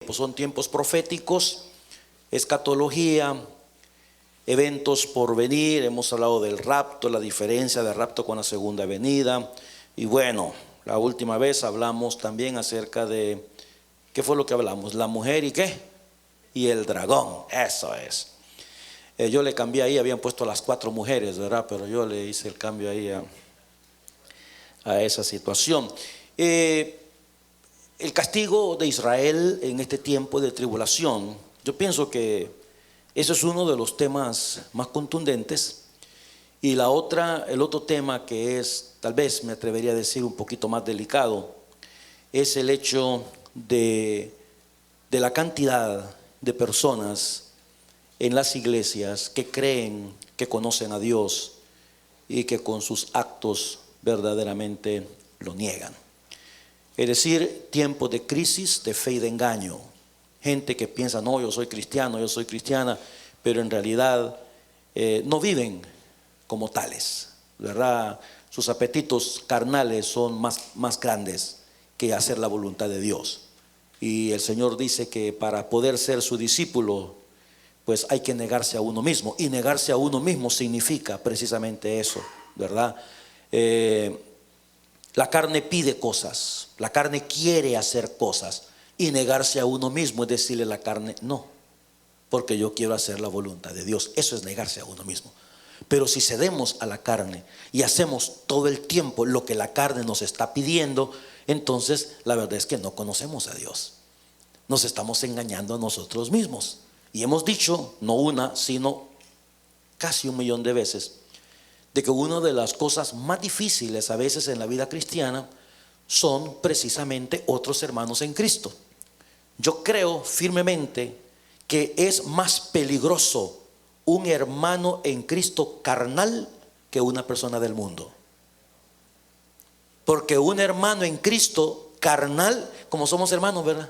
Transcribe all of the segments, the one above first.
Pues son tiempos proféticos, escatología, eventos por venir. Hemos hablado del rapto, la diferencia del rapto con la segunda venida. Y bueno, la última vez hablamos también acerca de, ¿qué fue lo que hablamos? La mujer y ¿qué? Y el dragón, eso es. Yo le cambié ahí, habían puesto las 4 mujeres, ¿verdad? Pero yo le hice el cambio ahí a esa situación. El castigo de Israel en este tiempo de tribulación, yo pienso que ese es uno de los temas más contundentes. Y el otro tema que es, tal vez me atrevería a decir, un poquito más delicado, es el hecho de la cantidad de personas en las iglesias que creen que conocen a Dios y que con sus actos verdaderamente lo niegan. Es decir, tiempos de crisis, de fe y de engaño. Gente que piensa, no, yo soy cristiano, yo soy cristiana, pero en realidad no viven como tales, ¿verdad? Sus apetitos carnales son más grandes que hacer la voluntad de Dios. Y el Señor dice que para poder ser su discípulo, pues hay que negarse a uno mismo. Y negarse a uno mismo significa precisamente eso, ¿verdad? La carne pide cosas, la carne quiere hacer cosas, y negarse a uno mismo es decirle a la carne, no, porque yo quiero hacer la voluntad de Dios. Eso es negarse a uno mismo. Pero si cedemos a la carne y hacemos todo el tiempo lo que la carne nos está pidiendo, entonces la verdad es que no conocemos a Dios. Nos estamos engañando a nosotros mismos. Y hemos dicho, no una, sino casi 1.000.000 de veces, de que una de las cosas más difíciles a veces en la vida cristiana son precisamente otros hermanos en Cristo. Yo creo firmemente que es más peligroso un hermano en Cristo carnal que una persona del mundo. Porque un hermano en Cristo carnal, como somos hermanos, ¿verdad?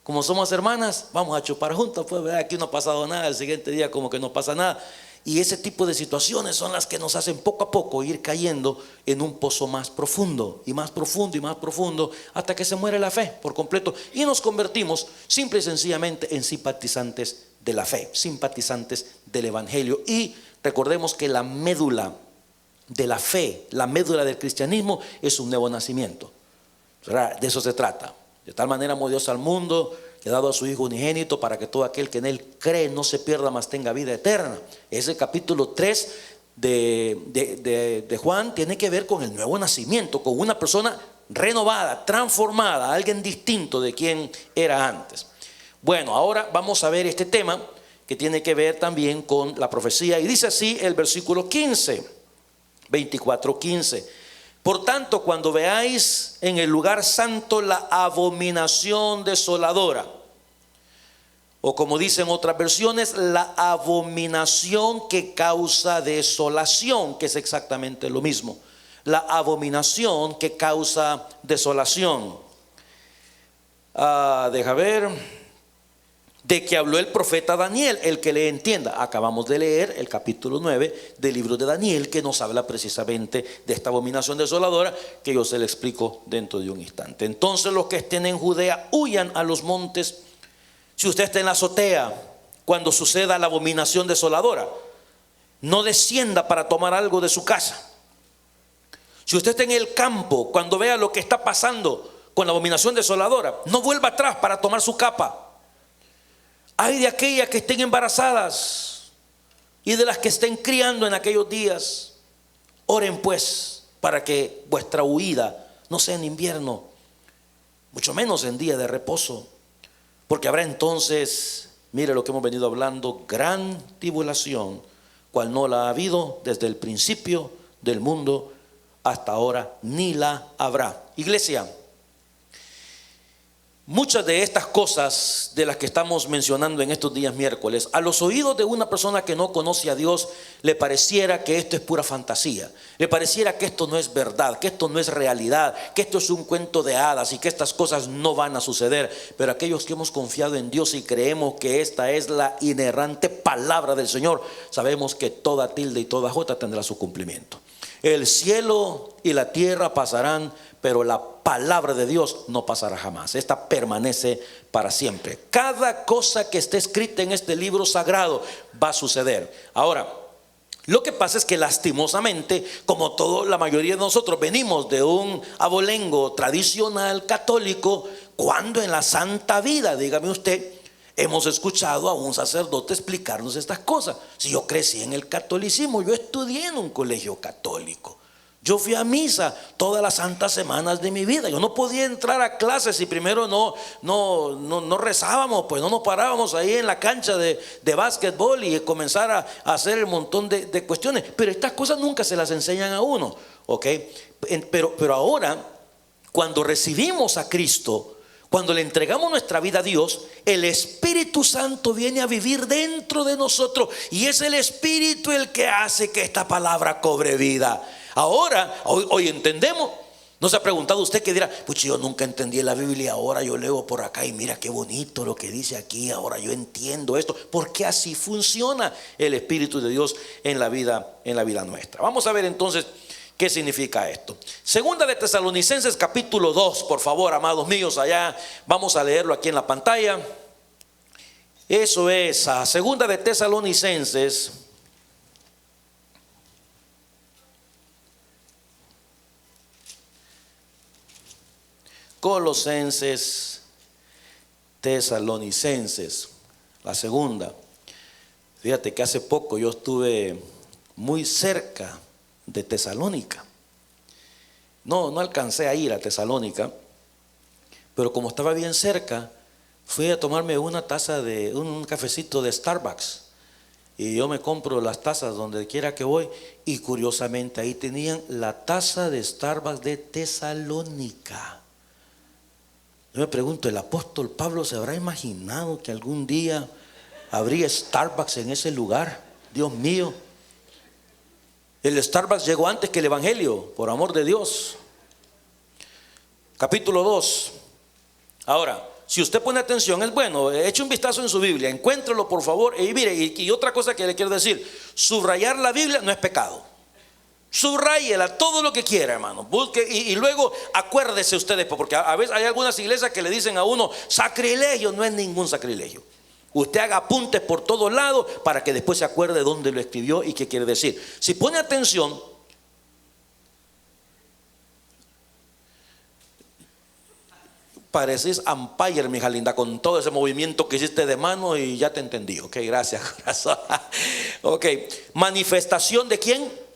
Como somos hermanas, vamos a chupar juntos, pues, ¿verdad? Aquí no ha pasado nada, el siguiente día como que no pasa nada. Y ese tipo de situaciones son las que nos hacen poco a poco ir cayendo en un pozo más profundo y más profundo y más profundo, hasta que se muere la fe por completo y nos convertimos simple y sencillamente en simpatizantes de la fe, simpatizantes del evangelio. Y recordemos que la médula de la fe, la médula del cristianismo es un nuevo nacimiento, ¿verdad? De eso se trata. De tal manera amó Dios al mundo, que ha dado a su Hijo unigénito, para que todo aquel que en Él cree no se pierda, mas tenga vida eterna. Ese capítulo 3 de Juan tiene que ver con el nuevo nacimiento, con una persona renovada, transformada, alguien distinto de quien era antes. Bueno, ahora vamos a ver este tema que tiene que ver también con la profecía. Y dice así el versículo 15, 24:15. Por tanto, cuando veáis en el lugar santo la abominación desoladora, o como dicen otras versiones, la abominación que causa desolación, que es exactamente lo mismo, la abominación que causa desolación. Deja ver. De que habló el profeta Daniel, el que le entienda. Acabamos de leer el capítulo 9 del libro de Daniel, que nos habla precisamente de esta abominación desoladora, que yo se le explico dentro de un instante. Entonces los que estén en Judea huyan a los montes. Si usted está en la azotea cuando suceda la abominación desoladora, no descienda para tomar algo de su casa. Si usted está en el campo cuando vea lo que está pasando con la abominación desoladora, no vuelva atrás para tomar su capa. Hay de aquellas que estén embarazadas y de las que estén criando en aquellos días. Oren pues para que vuestra huida no sea en invierno, mucho menos en día de reposo, porque habrá entonces, mire lo que hemos venido hablando, gran tribulación, cual no la ha habido desde el principio del mundo hasta ahora, ni la habrá. Iglesia, muchas de estas cosas de las que estamos mencionando en estos días miércoles, a los oídos de una persona que no conoce a Dios, le pareciera que esto es pura fantasía, le pareciera que esto no es verdad, que esto no es realidad, que esto es un cuento de hadas y que estas cosas no van a suceder. Pero aquellos que hemos confiado en Dios y creemos que esta es la inerrante palabra del Señor, sabemos que toda tilde y toda jota tendrá su cumplimiento. El cielo y la tierra pasarán, pero la palabra de Dios no pasará jamás. Esta permanece para siempre. Cada cosa que esté escrita en este libro sagrado va a suceder. Ahora, lo que pasa es que lastimosamente, como la mayoría de nosotros venimos de un abolengo tradicional católico, cuando en la santa vida, dígame usted, hemos escuchado a un sacerdote explicarnos estas cosas. Si yo crecí en el catolicismo, yo estudié en un colegio católico, yo fui a misa todas las santas semanas de mi vida. Yo no podía entrar a clases si primero no rezábamos, pues no nos parábamos ahí en la cancha de básquetbol y comenzar a hacer el montón de cuestiones. Pero estas cosas nunca se las enseñan a uno, ¿ok? Pero ahora, cuando recibimos a Cristo, cuando le entregamos nuestra vida a Dios, el Espíritu Santo viene a vivir dentro de nosotros, y es el Espíritu el que hace que esta palabra cobre vida. Ahora, hoy entendemos. ¿No se ha preguntado usted que dirá, pues yo nunca entendí la Biblia, ahora yo leo por acá y mira qué bonito lo que dice aquí, ahora yo entiendo esto? Porque así funciona el Espíritu de Dios en la vida nuestra. Vamos a ver entonces qué significa esto. Segunda de Tesalonicenses capítulo 2, por favor, amados míos, allá vamos a leerlo aquí en la pantalla. Eso es, segunda de Tesalonicenses Colosenses, Tesalonicenses, la segunda. Fíjate que hace poco yo estuve muy cerca de Tesalónica. No alcancé a ir a Tesalónica, pero como estaba bien cerca, fui a tomarme una taza de un cafecito de Starbucks. Y yo me compro las tazas donde quiera que voy, y curiosamente ahí tenían la taza de Starbucks de Tesalónica. Yo me pregunto, ¿el apóstol Pablo se habrá imaginado que algún día habría Starbucks en ese lugar? Dios mío, el Starbucks llegó antes que el Evangelio, por amor de Dios. Capítulo 2. Ahora, si usted pone atención, es bueno, eche un vistazo en su Biblia, encuéntrelo por favor. Y mire, y otra cosa que le quiero decir, subrayar la Biblia no es pecado. Subrayela todo lo que quiera, hermano. Busque y luego acuérdese ustedes, porque a veces hay algunas iglesias que le dicen a uno sacrilegio. No es ningún sacrilegio. Usted haga apuntes por todos lados para que después se acuerde dónde lo escribió y qué quiere decir. Si pone atención, pareces umpire, mi hija linda, con todo ese movimiento que hiciste de mano, y ya te entendí. Ok, gracias, corazón. Ok, manifestación de ¿quién?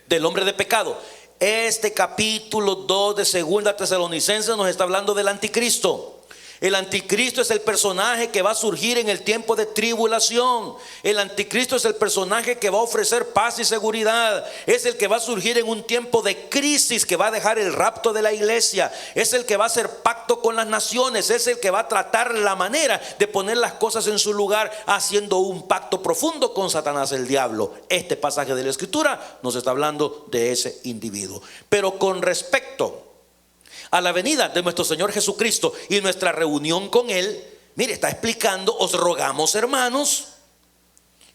Del hombre de pecado. Este capítulo 2 de segunda Tesalonicenses nos está hablando del anticristo. El anticristo es el personaje que va a surgir en el tiempo de tribulación. El anticristo es el personaje que va a ofrecer paz y seguridad. Es el que va a surgir en un tiempo de crisis, que va a dejar el rapto de la iglesia. Es el que va a hacer pacto con las naciones. Es el que va a tratar la manera de poner las cosas en su lugar, haciendo un pacto profundo con Satanás, el diablo. Este pasaje de la escritura nos está hablando de ese individuo. Pero con respecto a la venida de nuestro Señor Jesucristo y nuestra reunión con Él, mire, está explicando: os rogamos, hermanos,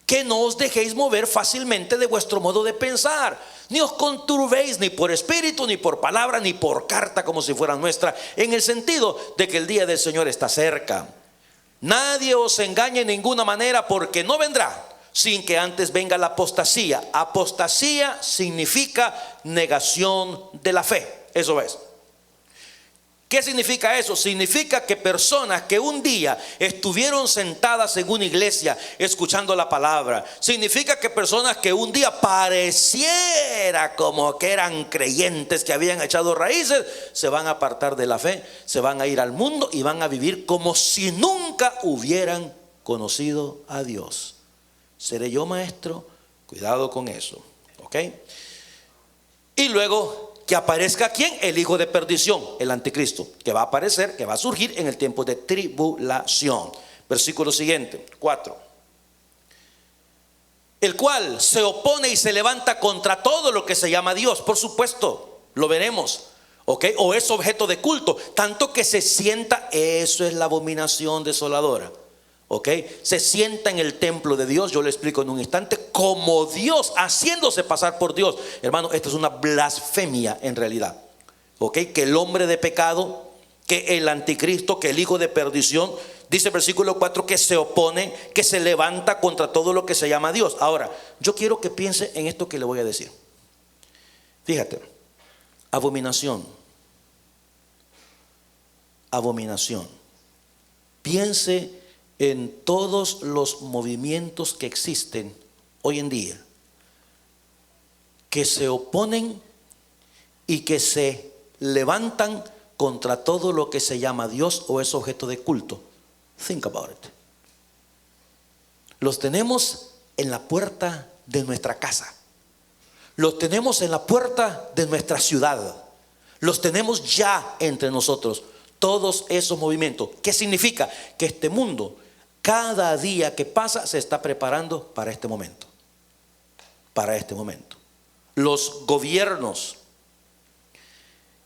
que no os dejéis mover fácilmente de vuestro modo de pensar, ni os conturbéis ni por espíritu, ni por palabra, ni por carta como si fuera nuestra, en el sentido de que el día del Señor está cerca. Nadie os engañe en ninguna manera, porque no vendrá sin que antes venga la apostasía. Apostasía significa negación de la fe. Eso es. ¿Qué significa eso? Significa que personas que un día estuvieron sentadas en una iglesia escuchando la palabra, significa que personas que un día pareciera como que eran creyentes, que habían echado raíces, se van a apartar de la fe, se van a ir al mundo y van a vivir como si nunca hubieran conocido a Dios. ¿Seré yo maestro? Cuidado con eso, ¿ok? Y luego que aparezca ¿quién? El hijo de perdición, el anticristo, que va a aparecer, que va a surgir en el tiempo de tribulación. Versículo siguiente, 4. El cual se opone y se levanta contra todo lo que se llama Dios. Por supuesto, lo veremos, ¿ok? O es objeto de culto, tanto que se sienta. Eso es la abominación desoladora, ¿ok? Se sienta en el templo de Dios. Yo le explico en un instante. Como Dios, haciéndose pasar por Dios. Hermano, esto es una blasfemia en realidad. ¿ok? Que el hombre de pecado, que el anticristo, que el hijo de perdición, dice el versículo 4 que se opone, que se levanta contra todo lo que se llama Dios. Ahora, yo quiero que piense en esto que le voy a decir. Fíjate, abominación. Abominación. Piense en todos los movimientos que existen hoy en día, que se oponen y que se levantan contra todo lo que se llama Dios o es objeto de culto. Think about it. Los tenemos en la puerta de nuestra casa. Los tenemos en la puerta de nuestra ciudad. Los tenemos ya entre nosotros. Todos esos movimientos. ¿Qué significa? Que este mundo, cada día que pasa, se está preparando para este momento. Para este momento. Los gobiernos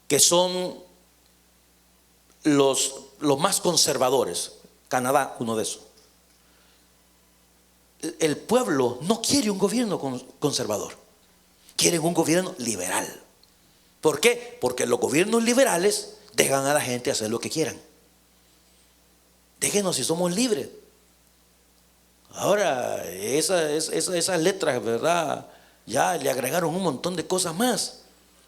que son los más conservadores, Canadá, uno de esos. El pueblo no quiere un gobierno conservador, quieren un gobierno liberal. ¿Por qué? Porque los gobiernos liberales dejan a la gente hacer lo que quieran. Déjenos si somos libres. Ahora, esas letras, ¿verdad? Ya le agregaron un montón de cosas más.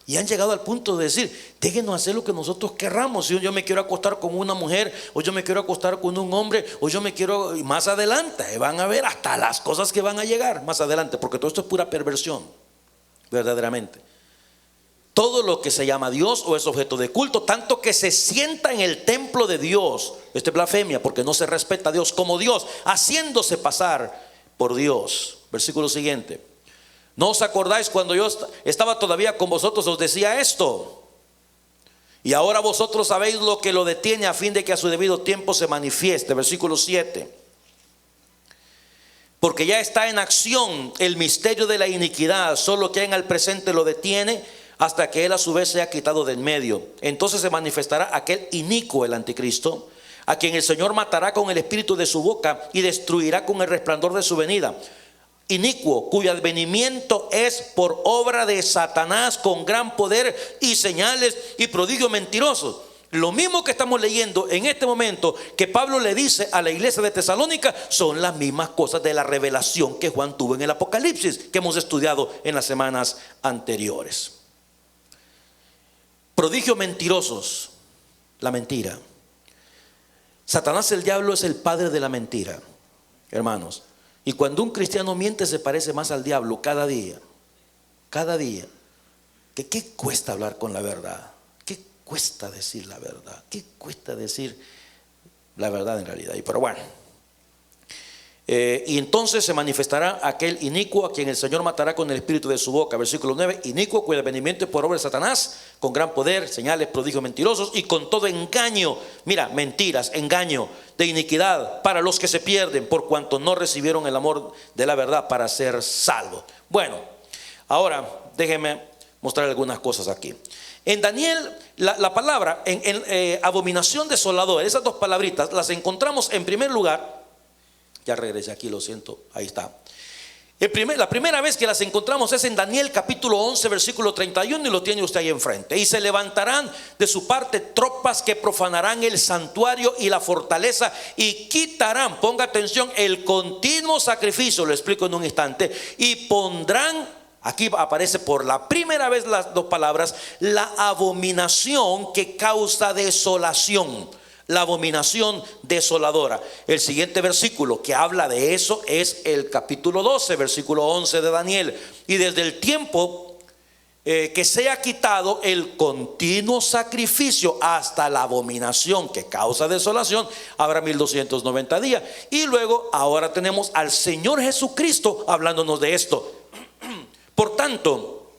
Y han llegado al punto de decir, déjenos hacer lo que nosotros querramos. Si yo me quiero acostar con una mujer, o yo me quiero acostar con un hombre, o yo me quiero, y más adelante van a ver hasta las cosas que van a llegar más adelante, porque todo esto es pura perversión, verdaderamente. Todo lo que se llama Dios o es objeto de culto, tanto que se sienta en el templo de Dios, esto es blasfemia, porque no se respeta a Dios como Dios, haciéndose pasar por Dios. Versículo siguiente. ¿No os acordáis cuando yo estaba todavía con vosotros os decía esto? Y ahora vosotros sabéis lo que lo detiene a fin de que a su debido tiempo se manifieste. Versículo 7. Porque ya está en acción el misterio de la iniquidad, solo que en el presente lo detiene hasta que él a su vez sea quitado de en medio. Entonces se manifestará aquel inicuo, el anticristo, a quien el Señor matará con el espíritu de su boca y destruirá con el resplandor de su venida. Inicuo, cuyo advenimiento es por obra de Satanás con gran poder y señales y prodigios mentirosos. Lo mismo que estamos leyendo en este momento que Pablo le dice a la iglesia de Tesalónica son las mismas cosas de la revelación que Juan tuvo en el Apocalipsis, que hemos estudiado en las semanas anteriores. Prodigios mentirosos, la mentira. Satanás, el diablo, es el padre de la mentira, hermanos. Y cuando un cristiano miente se parece más al diablo cada día. Cada día. ¿Qué cuesta hablar con la verdad? ¿Qué cuesta decir la verdad? ¿Qué cuesta decir la verdad en realidad? Pero bueno. Y entonces se manifestará aquel inicuo a quien el Señor matará con el espíritu de su boca. Versículo 9. Inicuo cuyo advenimiento es por obra de Satanás, con gran poder, señales, prodigios mentirosos y con todo engaño. Mira, mentiras, engaño de iniquidad para los que se pierden, por cuanto no recibieron el amor de la verdad para ser salvos. Bueno, ahora déjenme mostrar algunas cosas aquí. En Daniel, la palabra en abominación desoladora, esas dos palabritas las encontramos en primer lugar. Ya regresé aquí, lo siento, ahí está. La primera vez que las encontramos es en Daniel capítulo 11 versículo 31 y lo tiene usted ahí enfrente. Y se levantarán de su parte tropas que profanarán el santuario y la fortaleza y quitarán, ponga atención, el continuo sacrificio, lo explico en un instante, y pondrán, aquí aparece por la primera vez las dos palabras, la abominación que causa desolación. La abominación desoladora. El siguiente versículo que habla de eso es el capítulo 12, versículo 11 de Daniel. Y desde el tiempo que sea quitado el continuo sacrificio hasta la abominación que causa desolación, habrá 1290 días. Y luego ahora tenemos al Señor Jesucristo hablándonos de esto. Por tanto,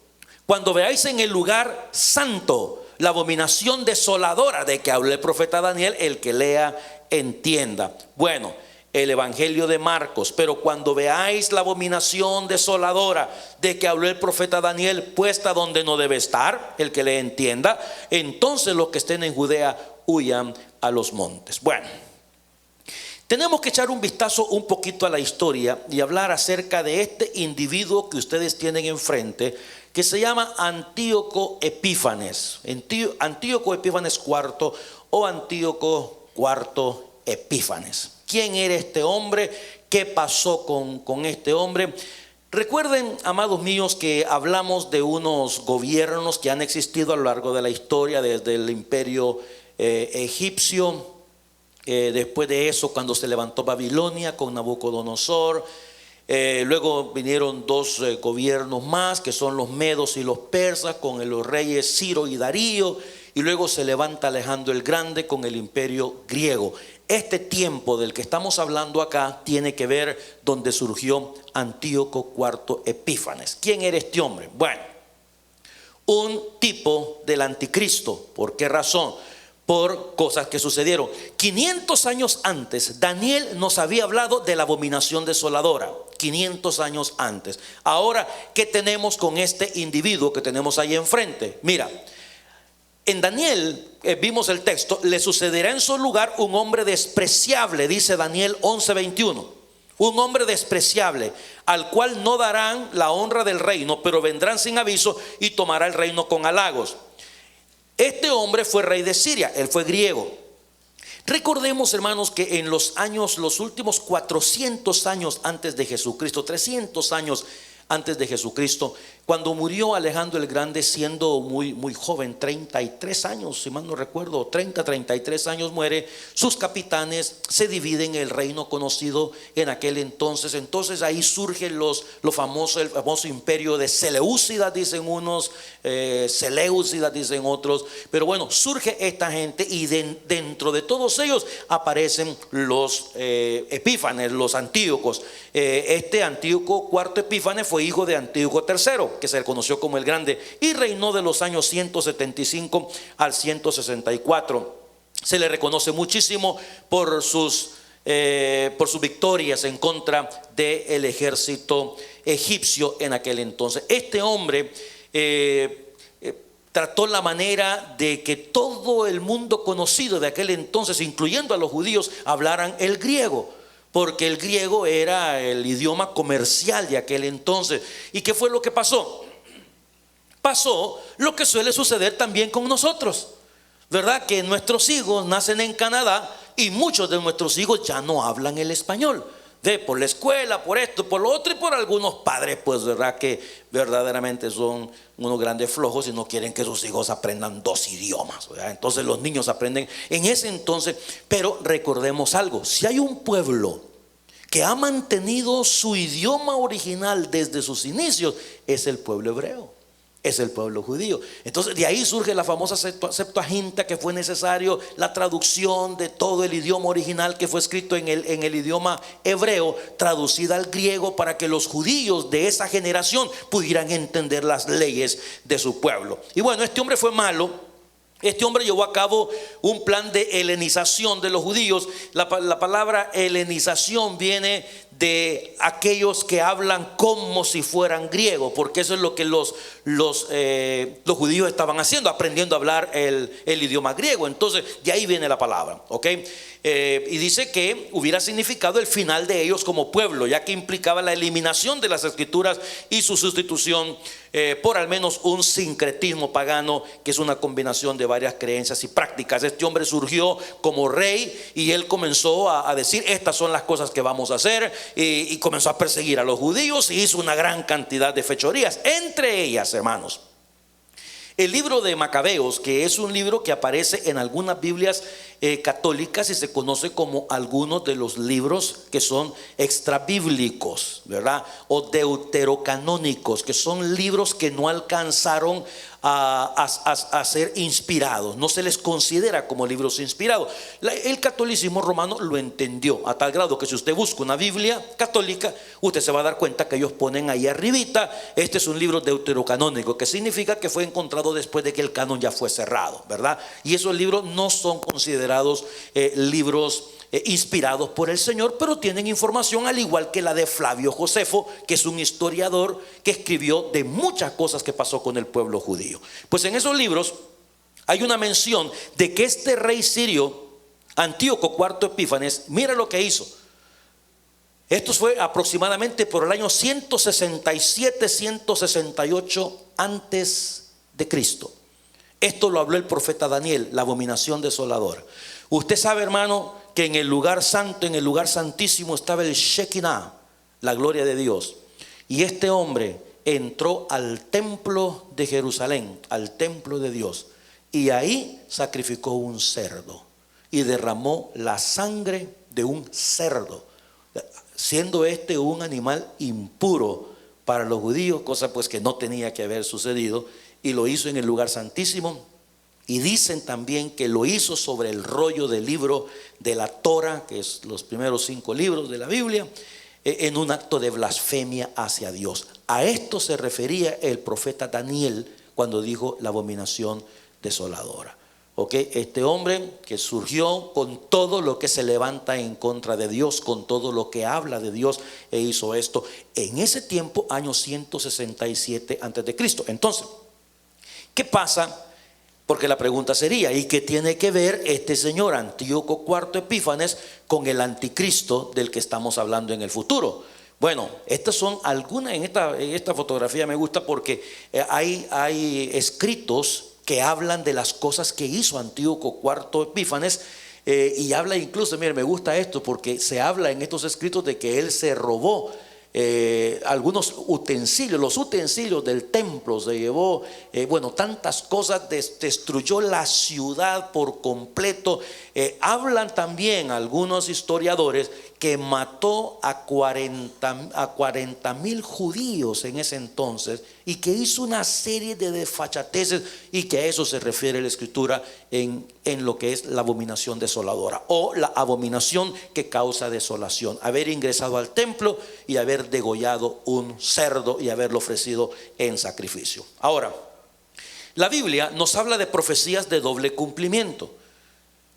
cuando veáis en el lugar santo la abominación desoladora de que habló el profeta Daniel, el que lea entienda. Bueno, el evangelio de Marcos. Pero cuando veáis la abominación desoladora de que habló el profeta Daniel puesta donde no debe estar, el que le entienda, entonces los que estén en Judea huyan a los montes. Bueno, tenemos que echar un vistazo un poquito a la historia y hablar acerca de este individuo que ustedes tienen enfrente, que se llama Antíoco Epífanes. Antíoco Epífanes IV o Antíoco IV Epífanes. ¿Quién era este hombre? ¿Qué pasó con este hombre? Recuerden, amados míos, que hablamos de unos gobiernos que han existido a lo largo de la historia, desde el imperio egipcio, después de eso cuando se levantó Babilonia con Nabucodonosor, luego vinieron dos gobiernos más, que son los medos y los persas, con los reyes Ciro y Darío, y luego se levanta Alejandro el Grande con el imperio griego. Este tiempo del que estamos hablando acá tiene que ver donde surgió Antíoco IV Epífanes. ¿Quién era este hombre? Bueno, un tipo del anticristo. ¿Por qué razón? Por cosas que sucedieron 500 años antes. Daniel nos había hablado de la abominación desoladora 500 años antes. Ahora, ¿qué tenemos con este individuo que tenemos ahí enfrente? Mira, en Daniel vimos el texto: le sucederá en su lugar un hombre despreciable, dice Daniel 11:21. Un hombre despreciable, al cual no darán la honra del reino, pero vendrán sin aviso y tomará el reino con halagos. Este hombre fue rey de Siria, él fue griego. Recordemos, hermanos, que en los últimos 400 años antes de Jesucristo, 300 años antes de Jesucristo, cuando murió Alejandro el Grande siendo muy joven, 33 años, si mal no recuerdo, 33 años muere. Sus capitanes se dividen el reino conocido en aquel entonces. Entonces ahí surge el famoso imperio de Seleucidas, dicen unos, Seleucidas dicen otros. Pero bueno, surge esta gente y dentro de todos ellos aparecen los Epífanes, los Antíocos. Este Antíoco IV Epífanes fue hijo de Antíoco III, que se le conoció como el Grande, y reinó de los años 175 al 164. Se le reconoce muchísimo por sus victorias en contra del ejército egipcio en aquel entonces. Este hombre trató la manera de que todo el mundo conocido de aquel entonces, incluyendo a los judíos, hablaran el griego, porque el griego era el idioma comercial de aquel entonces. ¿Y qué fue lo que pasó? Pasó lo que suele suceder también con nosotros, ¿verdad? Que nuestros hijos nacen en Canadá y muchos de nuestros hijos ya no hablan el español. Por la escuela, por esto, por lo otro, y por algunos padres, pues, ¿verdad? Que verdaderamente son unos grandes flojos y no quieren que sus hijos aprendan dos idiomas, ¿verdad? Entonces los niños aprenden en ese entonces. Pero recordemos algo: si hay un pueblo que ha mantenido su idioma original desde sus inicios, es el pueblo hebreo, es el pueblo judío. Entonces de ahí surge la famosa Septuaginta, que fue necesario la traducción de todo el idioma original que fue escrito en el idioma hebreo, traducida al griego, para que los judíos de esa generación pudieran entender las leyes de su pueblo. Y bueno, este hombre fue malo. Este hombre llevó a cabo un plan de helenización de los judíos. La palabra helenización viene de aquellos que hablan como si fueran griegos, porque eso es lo que los judíos estaban haciendo, aprendiendo a hablar el idioma griego. Entonces de ahí viene la palabra, ¿ok? Y dice que hubiera significado el final de ellos como pueblo, ya que implicaba la eliminación de las escrituras y su sustitución por al menos un sincretismo pagano, que es una combinación de varias creencias y prácticas. Este hombre surgió como rey y él comenzó a decir: estas son las cosas que vamos a hacer, y comenzó a perseguir a los judíos y hizo una gran cantidad de fechorías. Entre ellas, hermanos, el libro de Macabeos, que es un libro que aparece en algunas Biblias católicas y se conoce como algunos de los libros que son extrabíblicos, ¿verdad? O deuterocanónicos, que son libros que no alcanzaron a ser inspirados, no se les considera como libros inspirados. El catolicismo romano lo entendió a tal grado que si usted busca una Biblia católica, usted se va a dar cuenta que ellos ponen ahí arribita: este es un libro deuterocanónico, que significa que fue encontrado después de que el canon ya fue cerrado, ¿verdad? Y esos libros no son considerados libros inspirados por el Señor, pero tienen información, al igual que la de Flavio Josefo, que es un historiador que escribió de muchas cosas que pasó con el pueblo judío. Pues en esos libros hay una mención de que este rey sirio, Antíoco IV Epífanes, mira lo que hizo: Esto fue aproximadamente por el año 167, 168 antes de Cristo. Esto lo habló el profeta Daniel, la abominación desoladora. Usted sabe, hermano, que en el lugar santo, en el lugar santísimo estaba el Shekinah, la gloria de Dios. Y este hombre entró al templo de Jerusalén, al templo de Dios, y ahí sacrificó un cerdo y derramó la sangre de un cerdo, siendo este un animal impuro para los judíos, cosa pues que no tenía que haber sucedido, y lo hizo en el lugar santísimo. Y dicen también que lo hizo sobre el rollo del libro de la Torah, que es los primeros 5 libros de la Biblia, en un acto de blasfemia hacia Dios. A esto se refería el profeta Daniel cuando dijo la abominación desoladora. Este hombre que surgió con todo lo que se levanta en contra de Dios, con todo lo que habla de Dios, e hizo esto en ese tiempo, año 167 antes de Cristo. Entonces, ¿qué pasa? Porque la pregunta sería, ¿y qué tiene que ver este señor Antíoco IV Epífanes con el anticristo del que estamos hablando en el futuro? Bueno, estas son algunas, en esta fotografía me gusta porque hay escritos que hablan de las cosas que hizo Antíoco IV Epífanes, y habla incluso, mire, me gusta esto porque se habla en estos escritos de que él se robó algunos utensilios, los utensilios del templo, se llevó, tantas cosas, destruyó la ciudad por completo. Hablan también algunos historiadores que mató a 40,000 judíos en ese entonces, y que hizo una serie de desfachateces, y que a eso se refiere la escritura en lo que es la abominación desoladora, o la abominación que causa desolación: haber ingresado al templo y haber degollado un cerdo y haberlo ofrecido en sacrificio. Ahora, la Biblia nos habla de profecías de doble cumplimiento.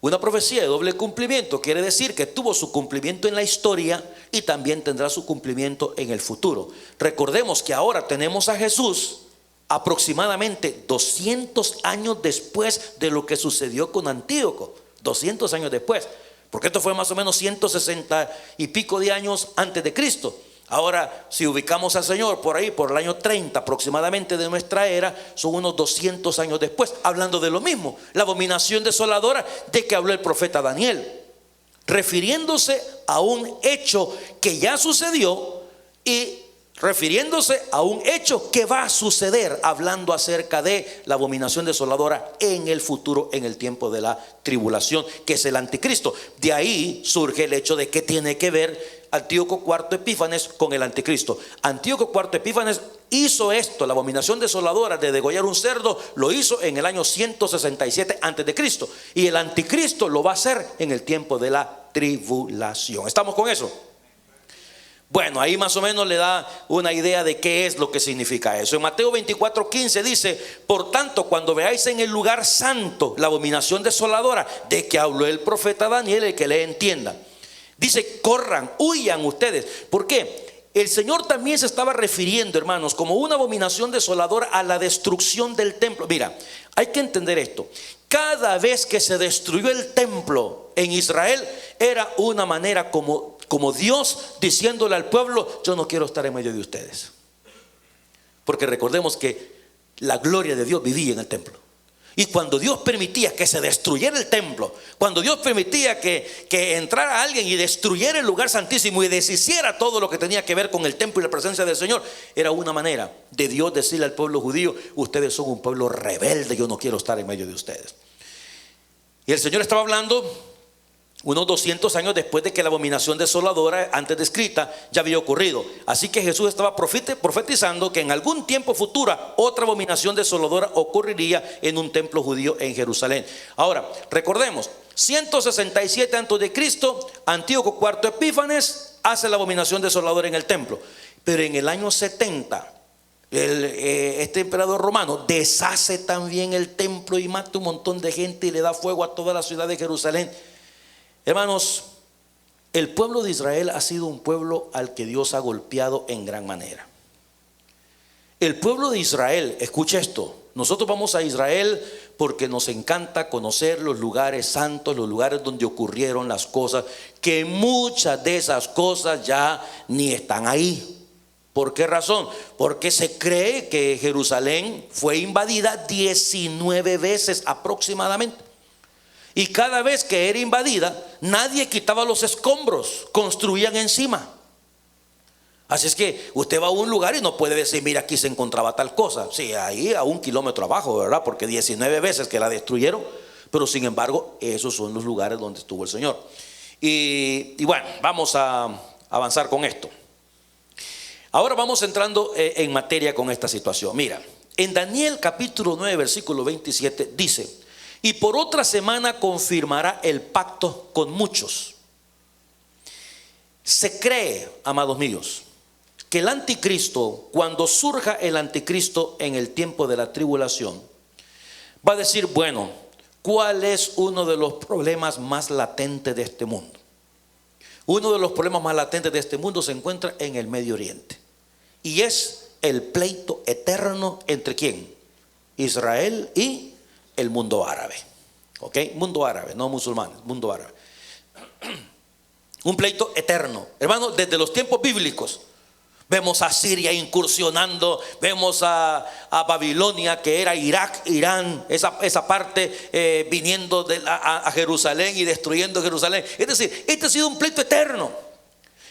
Una profecía de doble cumplimiento quiere decir que tuvo su cumplimiento en la historia y también tendrá su cumplimiento en el futuro. Recordemos que ahora tenemos a Jesús aproximadamente 200 años después de lo que sucedió con Antíoco. 200 años después, porque esto fue más o menos 160 y pico de años antes de Cristo. Ahora, si ubicamos al Señor por ahí, por el año 30 aproximadamente de nuestra era, son unos 200 años después, hablando de lo mismo, la abominación desoladora de que habló el profeta Daniel, refiriéndose a un hecho que ya sucedió y refiriéndose a un hecho que va a suceder, hablando acerca de la abominación desoladora en el futuro, en el tiempo de la tribulación, que es el anticristo. De ahí surge el hecho de que tiene que ver Antíoco IV Epífanes con el anticristo. Antíoco IV Epífanes hizo esto, la abominación desoladora de degollar un cerdo, lo hizo en el año 167 antes de Cristo, y el anticristo lo va a hacer en el tiempo de la tribulación. ¿Estamos con eso? Bueno, ahí más o menos le da una idea de qué es lo que significa eso. En Mateo 24:15 dice: por tanto, cuando veáis en el lugar santo la abominación desoladora de que habló el profeta Daniel, el que le entienda. Dice: corran, huyan ustedes. ¿Por qué? El Señor también se estaba refiriendo, hermanos, como una abominación desoladora a la destrucción del templo. Mira, hay que entender esto. Cada vez que se destruyó el templo en Israel, era una manera como Dios diciéndole al pueblo: yo no quiero estar en medio de ustedes. Porque recordemos que la gloria de Dios vivía en el templo. Y cuando Dios permitía que se destruyera el templo, cuando Dios permitía que entrara alguien y destruyera el lugar santísimo y deshiciera todo lo que tenía que ver con el templo y la presencia del Señor, era una manera de Dios decirle al pueblo judío: ustedes son un pueblo rebelde, yo no quiero estar en medio de ustedes. Y el Señor estaba hablando unos 200 años después de que la abominación desoladora antes descrita ya había ocurrido. Así que Jesús estaba profetizando que en algún tiempo futuro otra abominación desoladora ocurriría en un templo judío en Jerusalén. Ahora, recordemos, 167 antes de Cristo, Antíoco IV Epífanes hace la abominación desoladora en el templo. Pero en el año 70, este emperador romano deshace también el templo y mata un montón de gente y le da fuego a toda la ciudad de Jerusalén. Hermanos, el pueblo de Israel ha sido un pueblo al que Dios ha golpeado en gran manera. El pueblo de Israel, escucha esto, nosotros vamos a Israel porque nos encanta conocer los lugares santos, los lugares donde ocurrieron las cosas, que muchas de esas cosas ya ni están ahí. ¿Por qué razón? Porque se cree que Jerusalén fue invadida 19 veces aproximadamente. Y cada vez que era invadida, nadie quitaba los escombros, construían encima. Así es que usted va a un lugar y no puede decir, mira, aquí se encontraba tal cosa. Sí, ahí a 1 kilómetro abajo, ¿verdad? Porque 19 veces que la destruyeron. Pero sin embargo, esos son los lugares donde estuvo el Señor. Y bueno, vamos a avanzar con esto. Ahora vamos entrando en materia con esta situación. Mira, en Daniel capítulo 9, versículo 27 dice: y por otra semana confirmará el pacto con muchos. Se cree, amados míos, que el anticristo, cuando surja el anticristo en el tiempo de la tribulación, va a decir, bueno, ¿cuál es uno de los problemas más latentes de este mundo? Uno de los problemas más latentes de este mundo se encuentra en el Medio Oriente, y es el pleito eterno entre ¿quién? Israel y el mundo árabe. ¿Ok? Mundo árabe, no musulmanes, mundo árabe. Un pleito eterno, hermano, desde los tiempos bíblicos. Vemos a Siria incursionando, vemos a Babilonia, que era Irak, Irán, esa parte viniendo a Jerusalén y destruyendo Jerusalén. Es decir, este ha sido un pleito eterno.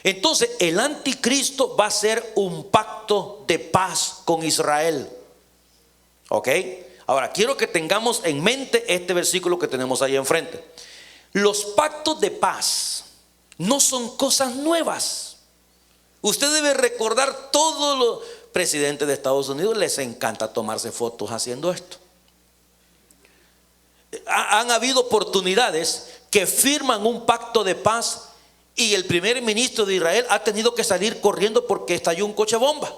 Entonces el anticristo va a ser un pacto de paz con Israel. ¿Ok? Ahora quiero que tengamos en mente este versículo que tenemos ahí enfrente. Los pactos de paz no son cosas nuevas. Usted debe recordar, todos los presidentes de Estados Unidos les encanta tomarse fotos haciendo esto. Han habido oportunidades que firman un pacto de paz y el primer ministro de Israel ha tenido que salir corriendo porque estalló un coche bomba.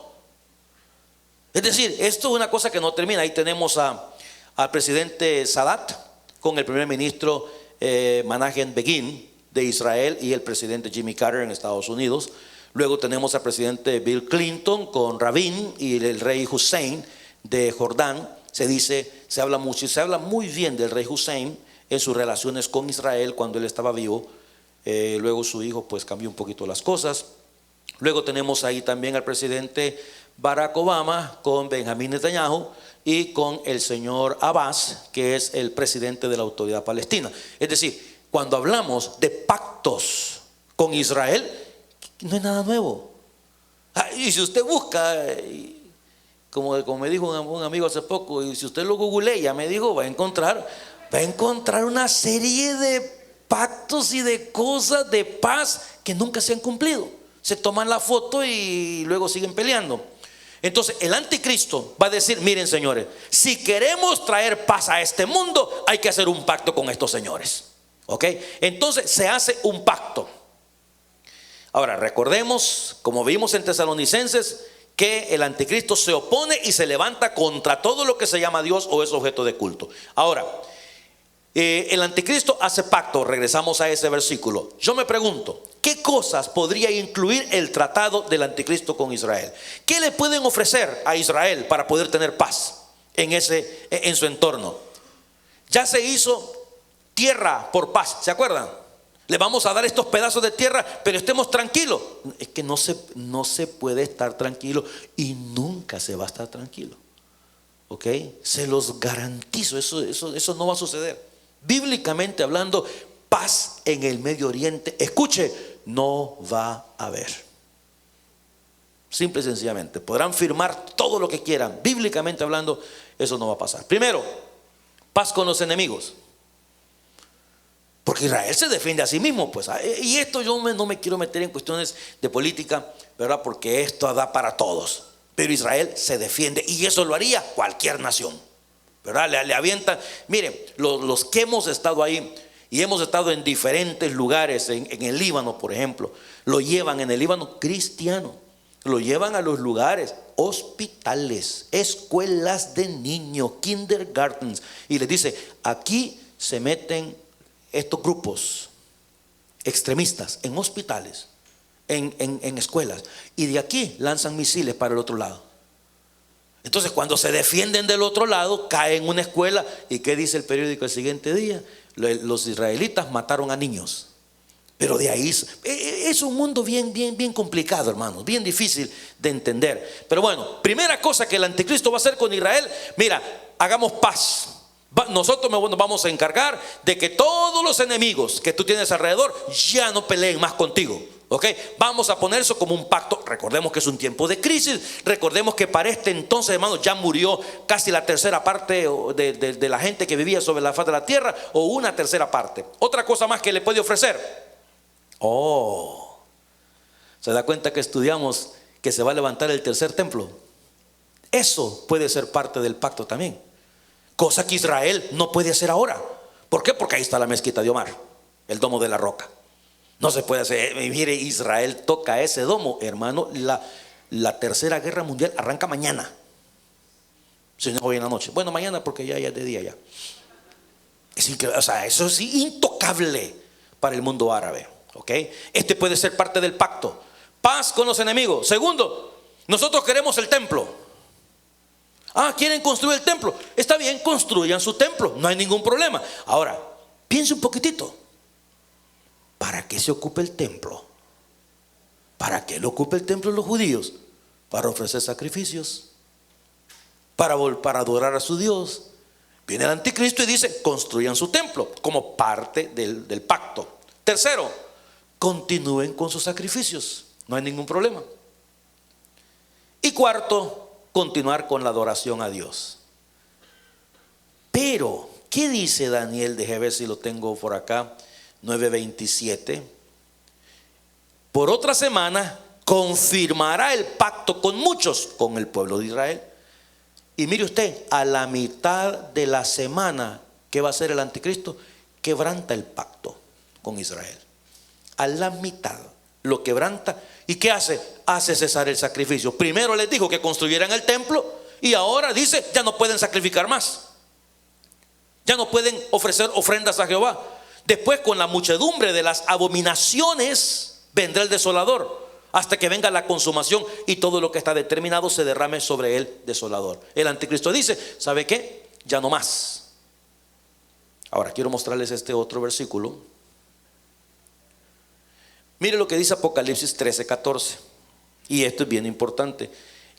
Es decir, esto es una cosa que no termina. Ahí tenemos al presidente Sadat con el primer ministro Menachem Begin de Israel y el presidente Jimmy Carter en Estados Unidos. Luego tenemos al presidente Bill Clinton con Rabin y el rey Hussein de Jordán. Se habla mucho y se habla muy bien del rey Hussein en sus relaciones con Israel cuando él estaba vivo. Luego su hijo pues cambió un poquito las cosas. Luego tenemos ahí también al presidente Barack Obama con Benjamín Netanyahu y con el señor Abbas, que es el presidente de la Autoridad Palestina. Es decir, cuando hablamos de pactos con Israel, no es nada nuevo. Y si usted busca, como me dijo un amigo hace poco, y si usted lo googlea, ya me dijo, va a encontrar una serie de pactos y de cosas de paz que nunca se han cumplido. Se toman la foto y luego siguen peleando. Entonces el anticristo va a decir, miren señores, si queremos traer paz a este mundo, hay que hacer un pacto con estos señores. ¿Ok? Entonces se hace un pacto. Ahora recordemos, como vimos en Tesalonicenses, que el anticristo se opone y se levanta contra todo lo que se llama Dios o es objeto de culto. Ahora, el anticristo hace pacto. Regresamos a ese versículo. Yo me pregunto, ¿qué cosas podría incluir el tratado del anticristo con Israel? ¿Qué le pueden ofrecer a Israel para poder tener paz en su entorno? Ya se hizo tierra por paz, ¿se acuerdan? Le vamos a dar estos pedazos de tierra, pero estemos tranquilos. Es que no se puede estar tranquilo y nunca se va a estar tranquilo. ¿Ok? Se los garantizo, eso no va a suceder. Bíblicamente hablando, paz en el Medio Oriente, escuche, no va a haber. Simple y sencillamente, podrán firmar todo lo que quieran. Bíblicamente hablando, eso no va a pasar. Primero, paz con los enemigos. Porque Israel se defiende a sí mismo, pues. Y esto yo no me quiero meter en cuestiones de política, ¿verdad? Porque esto da para todos. Pero Israel se defiende y eso lo haría cualquier nación, ¿verdad? Le avientan. Miren, los que hemos estado ahí y hemos estado en diferentes lugares, en el Líbano, por ejemplo, lo llevan en el Líbano cristiano, lo llevan a los lugares, hospitales, escuelas de niños, kindergartens, y les dice, aquí se meten estos grupos extremistas en hospitales, en escuelas, y de aquí lanzan misiles para el otro lado. Entonces cuando se defienden del otro lado, caen en una escuela. ¿Y qué dice el periódico el siguiente día? Los israelitas mataron a niños. Pero de ahí es un mundo bien complicado, hermanos, bien difícil de entender. Pero bueno, primera cosa que el anticristo va a hacer con Israel: mira, hagamos paz. Nosotros nos vamos a encargar de que todos los enemigos que tú tienes alrededor ya no peleen más contigo. ¿Ok? Vamos a poner eso como un pacto. Recordemos que es un tiempo de crisis. Recordemos que para este entonces, hermanos, ya murió casi la tercera parte de la gente que vivía sobre la faz de la tierra, o una tercera parte. Otra cosa más que le puede ofrecer. ¿Se da cuenta que estudiamos que se va a levantar el tercer templo? Eso puede ser parte del pacto también. Cosa que Israel no puede hacer ahora. ¿Por qué? Porque ahí está la mezquita de Omar, el domo de la roca. No se puede hacer. Mire, Israel toca ese domo, hermano. La tercera guerra mundial arranca mañana. Si no, hoy en la noche. Bueno, mañana porque ya es de día ya. Es increíble. O sea, eso es intocable para el mundo árabe. ¿Ok? Este puede ser parte del pacto. Paz con los enemigos. Segundo, nosotros queremos el templo. ¿Quieren construir el templo? Está bien, construyan su templo, no hay ningún problema. Ahora, piense un poquitito. ¿Para qué se ocupa el templo? ¿Para qué lo ocupa el templo los judíos? Para ofrecer sacrificios, para adorar a su Dios. Viene el anticristo y dice: construyan su templo como parte del pacto. Tercero, continúen con sus sacrificios, no hay ningún problema. Y cuarto, continuar con la adoración a Dios. Pero, ¿qué dice Daniel? Déjame ver si lo tengo por acá. 9:27. Por otra semana confirmará el pacto con muchos, con el pueblo de Israel. Y mire usted, a la mitad de la semana, ¿qué va a hacer el anticristo? Quebranta el pacto con Israel. A la mitad lo quebranta. ¿Y qué hace? Hace cesar el sacrificio. Primero les dijo que construyeran el templo, y ahora dice: ya no pueden sacrificar más, ya no pueden ofrecer ofrendas a Jehová. Después, con la muchedumbre de las abominaciones, vendrá el desolador, hasta que venga la consumación y todo lo que está determinado se derrame sobre el desolador. El anticristo dice: ¿sabe qué? Ya no más. Ahora quiero mostrarles este otro versículo. Mire lo que dice Apocalipsis 13:14. Y esto es bien importante.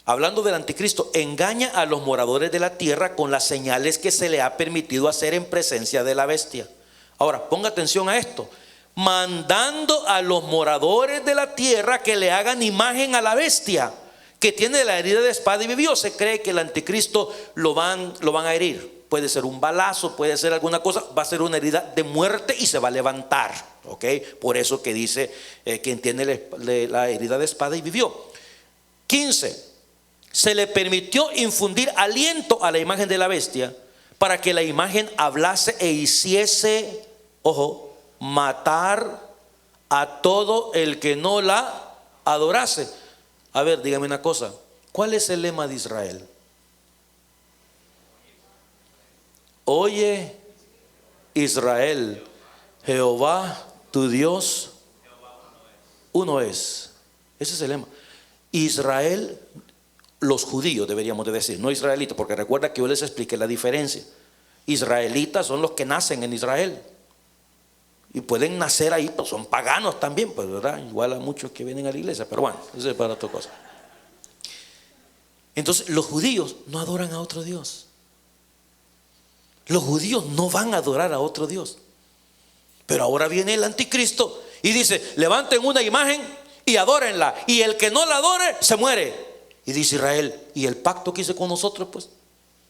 Hablando del anticristo: engaña a los moradores de la tierra con las señales que se le ha permitido hacer en presencia de la bestia. Ahora, ponga atención a esto. Mandando a los moradores de la tierra que le hagan imagen a la bestia, que tiene la herida de espada y vivió. Se cree que el anticristo lo van a herir. Puede ser un balazo, puede ser alguna cosa. Va a ser una herida de muerte y se va a levantar. ¿Ok? Por eso que dice quien tiene la herida de espada y vivió. 15. Se le permitió infundir aliento a la imagen de la bestia, para que la imagen hablase e hiciese, ojo, matar a todo el que no la adorase. A ver, dígame una cosa. ¿Cuál es el lema de Israel? Oye, Israel, Jehová tu Dios uno es. Ese es el lema. Israel, los judíos deberíamos de decir, no israelitas, porque recuerda que yo les expliqué la diferencia. Israelitas son los que nacen en Israel y pueden nacer ahí, pues son paganos también, pues, ¿verdad? Igual a muchos que vienen a la iglesia, pero bueno, eso es para otra cosa. Entonces, los judíos no adoran a otro Dios. Los judíos no van a adorar a otro Dios. Pero ahora viene el anticristo y dice: levanten una imagen y adórenla, y el que no la adore se muere. Y dice Israel: ¿y el pacto que hizo con nosotros, pues?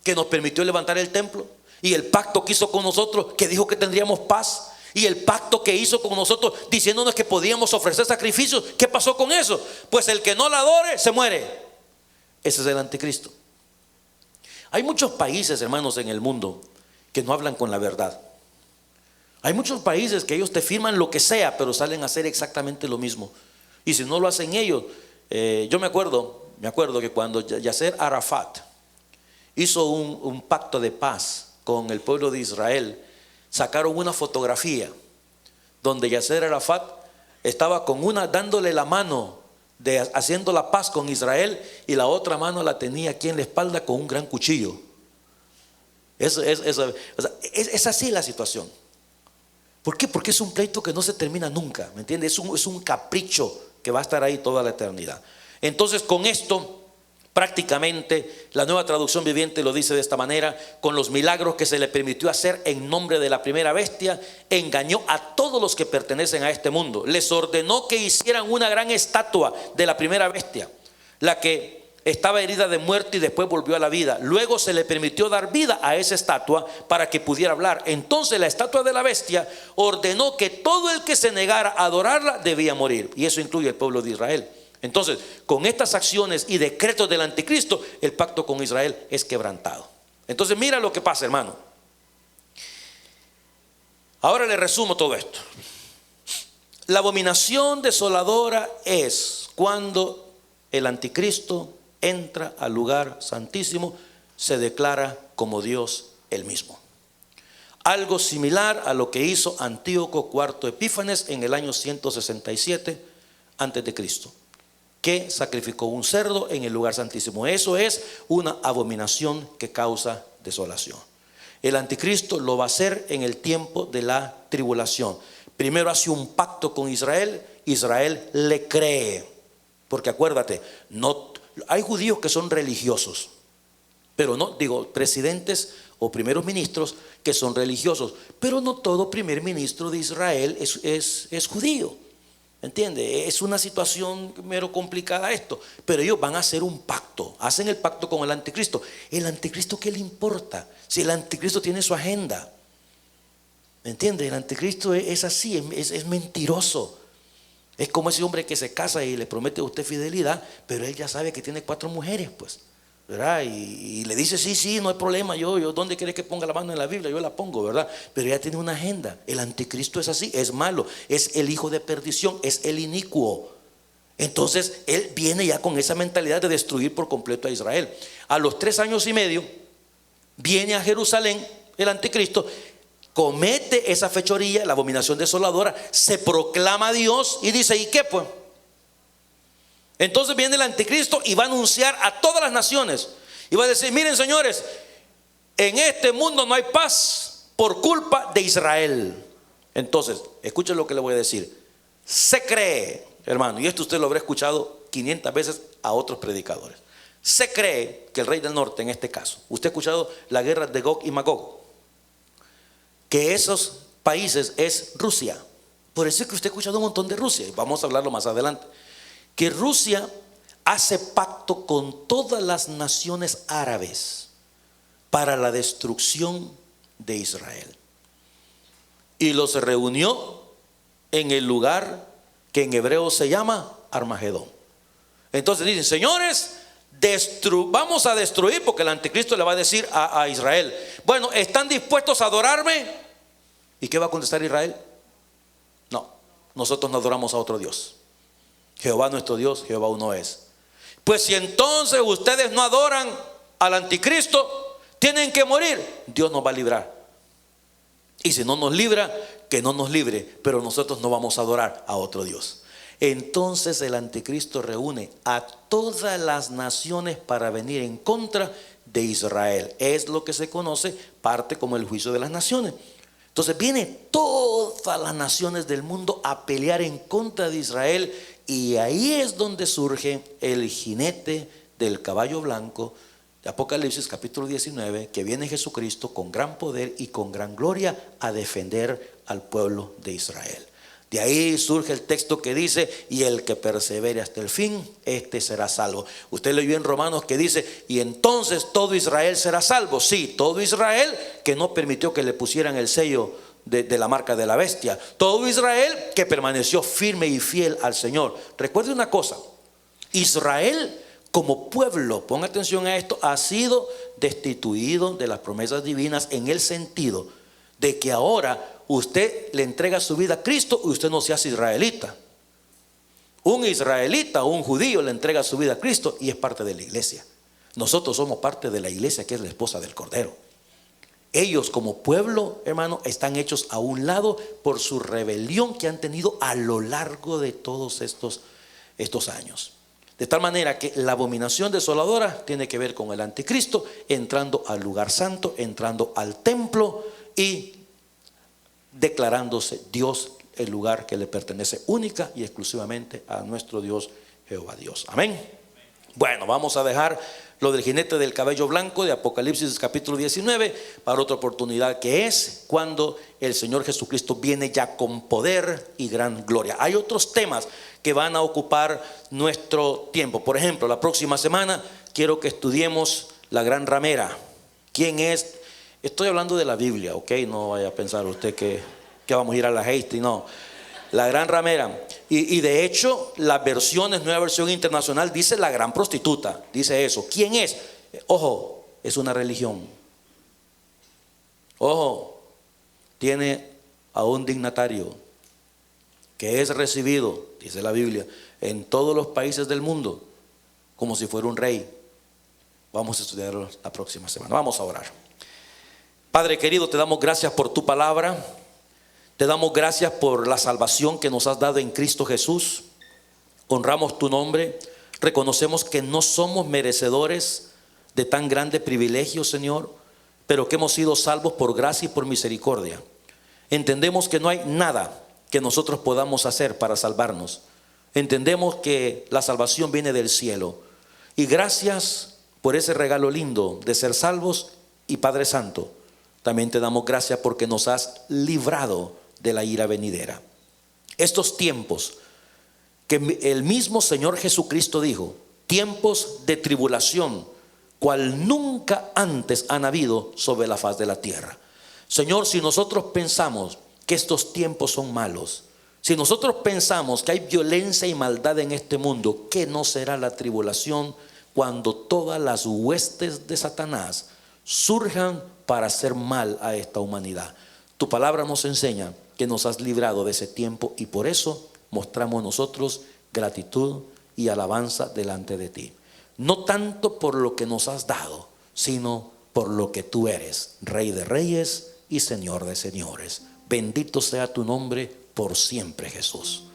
Que nos permitió levantar el templo. Y el pacto que hizo con nosotros, que dijo que tendríamos paz. Y el pacto que hizo con nosotros, diciéndonos que podíamos ofrecer sacrificios. ¿Qué pasó con eso? Pues el que no la adore se muere. Ese es el anticristo. Hay muchos países, hermanos, en el mundo que no hablan con la verdad. Hay muchos países que ellos te firman lo que sea, pero salen a hacer exactamente lo mismo. Y si no lo hacen ellos, yo me acuerdo que cuando Yasser Arafat hizo un pacto de paz con el pueblo de Israel, sacaron una fotografía donde Yasser Arafat estaba con dándole la mano haciendo la paz con Israel, y la otra mano la tenía aquí en la espalda con un gran cuchillo. O sea, es así la situación. ¿Por qué? Porque es un pleito que no se termina nunca, ¿me entiendes? Es un capricho que va a estar ahí toda la eternidad. Entonces, con esto, prácticamente la Nueva Traducción Viviente lo dice de esta manera: con los milagros que se le permitió hacer en nombre de la primera bestia, engañó a todos los que pertenecen a este mundo. Les ordenó que hicieran una gran estatua de la primera bestia, la que estaba herida de muerte y después volvió a la vida. Luego se le permitió dar vida a esa estatua para que pudiera hablar. Entonces la estatua de la bestia ordenó que todo el que se negara a adorarla debía morir, y eso incluye el pueblo de Israel. Entonces, con estas acciones y decretos del anticristo, el pacto con Israel es quebrantado. Entonces, mira lo que pasa, hermano. Ahora le resumo todo esto. La abominación desoladora es cuando el anticristo entra al lugar santísimo, se declara como Dios él mismo. Algo similar a lo que hizo Antíoco IV Epífanes en el año 167 antes de Cristo, que sacrificó un cerdo en el lugar santísimo. Eso es una abominación que causa desolación. El anticristo lo va a hacer en el tiempo de la tribulación. Primero hace un pacto con Israel. Israel le cree, porque acuérdate, no hay judíos que son religiosos, pero no, digo, presidentes o primeros ministros que son religiosos, pero no todo primer ministro de Israel es judío. ¿Entiende? Es una situación mero complicada esto, pero ellos van a hacer un pacto, hacen el pacto con el anticristo. ¿El anticristo qué le importa? Si el anticristo tiene su agenda, ¿me entiende? El anticristo es así, es mentiroso. Es como ese hombre que se casa y le promete a usted fidelidad, pero él ya sabe que tiene 4 mujeres, pues, ¿verdad? Y le dice, sí, no hay problema, yo ¿dónde quiere que ponga la mano en la Biblia? Yo la pongo, ¿verdad? Pero ya tiene una agenda. El anticristo es así, es malo, es el hijo de perdición, es el inicuo. Entonces él viene ya con esa mentalidad de destruir por completo a Israel. A los 3 años y medio viene a Jerusalén el anticristo, comete esa fechoría, la abominación desoladora, se proclama Dios y dice, ¿y qué pues? Entonces viene el anticristo y va a anunciar a todas las naciones y va a decir, miren señores, en este mundo no hay paz por culpa de Israel. Entonces, escuchen lo que le voy a decir. Se cree, hermano, y esto usted lo habrá escuchado 500 veces a otros predicadores. Se cree que el rey del norte, en este caso, usted ha escuchado la guerra de Gog y Magog, que esos países es Rusia. Por eso es que usted ha escuchado un montón de Rusia, y vamos a hablarlo más adelante. Que Rusia hace pacto con todas las naciones árabes para la destrucción de Israel, y los reunió en el lugar que en hebreo se llama Armagedón. Entonces dicen, señores, vamos a destruir, porque el anticristo le va a decir a Israel, bueno, ¿están dispuestos a adorarme? ¿Y qué va a contestar Israel? No, nosotros no adoramos a otro Dios. Jehová nuestro Dios, Jehová uno es. Pues si entonces ustedes no adoran al anticristo, tienen que morir. Dios nos va a librar. Y si no nos libra, que no nos libre, pero nosotros no vamos a adorar a otro Dios. Entonces el anticristo reúne a todas las naciones para venir en contra de Israel. Es lo que se conoce parte como el juicio de las naciones. Entonces vienen todas las naciones del mundo a pelear en contra de Israel, y ahí es donde surge el jinete del caballo blanco de Apocalipsis capítulo 19, que viene Jesucristo con gran poder y con gran gloria a defender al pueblo de Israel. De ahí surge el texto que dice, y el que persevere hasta el fin, este será salvo. Usted leyó en Romanos que dice, y entonces todo Israel será salvo. Sí, todo Israel que no permitió que le pusieran el sello de la marca de la bestia. Todo Israel que permaneció firme y fiel al Señor. Recuerde una cosa, Israel como pueblo, ponga atención a esto, ha sido destituido de las promesas divinas, en el sentido de que ahora usted le entrega su vida a Cristo y usted no se hace israelita. Un israelita o un judío le entrega su vida a Cristo y es parte de la iglesia. Nosotros somos parte de la iglesia, que es la esposa del Cordero. Ellos como pueblo, hermano, están hechos a un lado por su rebelión que han tenido a lo largo de todos estos estos años. De tal manera que la abominación desoladora tiene que ver con el anticristo entrando al lugar santo, entrando al templo y declarándose Dios, el lugar que le pertenece única y exclusivamente a nuestro Dios, Jehová Dios. Amén. Bueno, vamos a dejar lo del jinete del cabello blanco de Apocalipsis capítulo 19 para otra oportunidad, que es cuando el Señor Jesucristo viene ya con poder y gran gloria. Hay otros temas que van a ocupar nuestro tiempo. Por ejemplo, la próxima semana quiero que estudiemos la gran ramera. ¿Quién es? Estoy hablando de la Biblia, ¿ok? No vaya a pensar usted que vamos a ir a la Hasty, no. La gran ramera. Y de hecho, las versiones, nueva versión internacional, dice la gran prostituta. Dice eso. ¿Quién es? Ojo, es una religión. Ojo, tiene a un dignatario que es recibido, dice la Biblia, en todos los países del mundo, como si fuera un rey. Vamos a estudiarlo la próxima semana. Vamos a orar. Padre querido, te damos gracias por tu palabra. Te damos gracias por la salvación que nos has dado en Cristo Jesús. Honramos tu nombre. Reconocemos que no somos merecedores de tan grande privilegio, Señor, pero que hemos sido salvos por gracia y por misericordia. Entendemos que no hay nada que nosotros podamos hacer para salvarnos. Entendemos que la salvación viene del cielo. Y gracias por ese regalo lindo de ser salvos. Y Padre Santo, también te damos gracias porque nos has librado de la ira venidera. Estos tiempos que el mismo Señor Jesucristo dijo, tiempos de tribulación, cual nunca antes han habido sobre la faz de la tierra. Señor, si nosotros pensamos que estos tiempos son malos, si nosotros pensamos que hay violencia y maldad en este mundo, ¿qué no será la tribulación cuando todas las huestes de Satanás surjan para hacer mal a esta humanidad? Tu palabra nos enseña que nos has librado de ese tiempo y por eso mostramos nosotros gratitud y alabanza delante de ti. No tanto por lo que nos has dado, sino por lo que tú eres, Rey de reyes y Señor de señores. Bendito sea tu nombre por siempre, Jesús.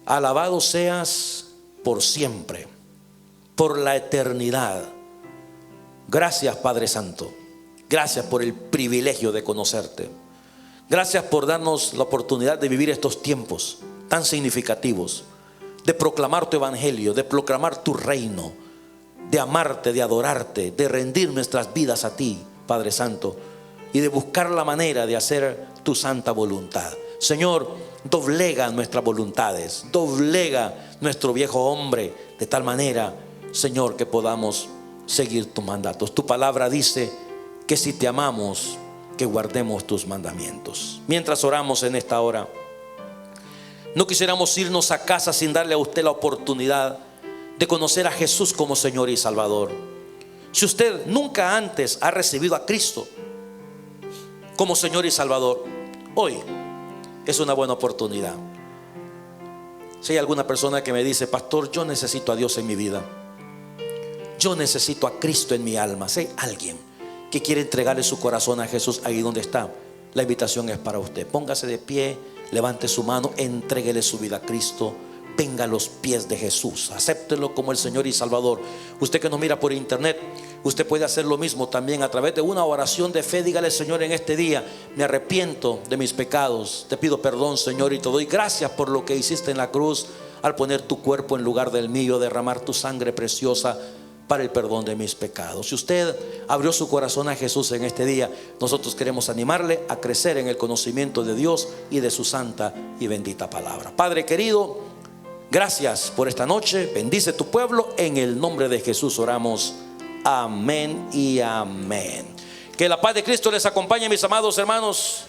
Alabado seas por siempre, por la eternidad. Gracias, Padre Santo. Gracias por el privilegio de conocerte. Gracias por darnos la oportunidad de vivir estos tiempos tan significativos, de proclamar tu evangelio, de proclamar tu reino, de amarte, de adorarte, de rendir nuestras vidas a ti, Padre Santo, y de buscar la manera de hacer tu santa voluntad. Señor, doblega nuestras voluntades, doblega nuestro viejo hombre, de tal manera, Señor, que podamos seguir tus mandatos. Tu palabra dice que si te amamos, que guardemos tus mandamientos. Mientras oramos en esta hora, no quisiéramos irnos a casa sin darle a usted la oportunidad de conocer a Jesús como Señor y Salvador. Si usted nunca antes ha recibido a Cristo como Señor y Salvador, hoy es una buena oportunidad. Si hay alguna persona que me dice, pastor, yo necesito a Dios en mi vida, yo necesito a Cristo en mi alma. Si hay alguien que quiere entregarle su corazón a Jesús ahí donde está, la invitación es para usted. Póngase de pie, levante su mano, entréguele su vida a Cristo. Venga a los pies de Jesús, acéptelo como el Señor y Salvador. Usted que nos mira por internet, usted puede hacer lo mismo también a través de una oración de fe. Dígale, Señor, en este día me arrepiento de mis pecados, te pido perdón, Señor, y te doy gracias por lo que hiciste en la cruz al poner tu cuerpo en lugar del mío, derramar tu sangre preciosa para el perdón de mis pecados. Si usted abrió su corazón a Jesús en este día, nosotros queremos animarle a crecer en el conocimiento de Dios y de su santa y bendita palabra. Padre querido, gracias por esta noche. Bendice tu pueblo. En el nombre de Jesús oramos. Amén y amén. Que la paz de Cristo les acompañe, mis amados hermanos.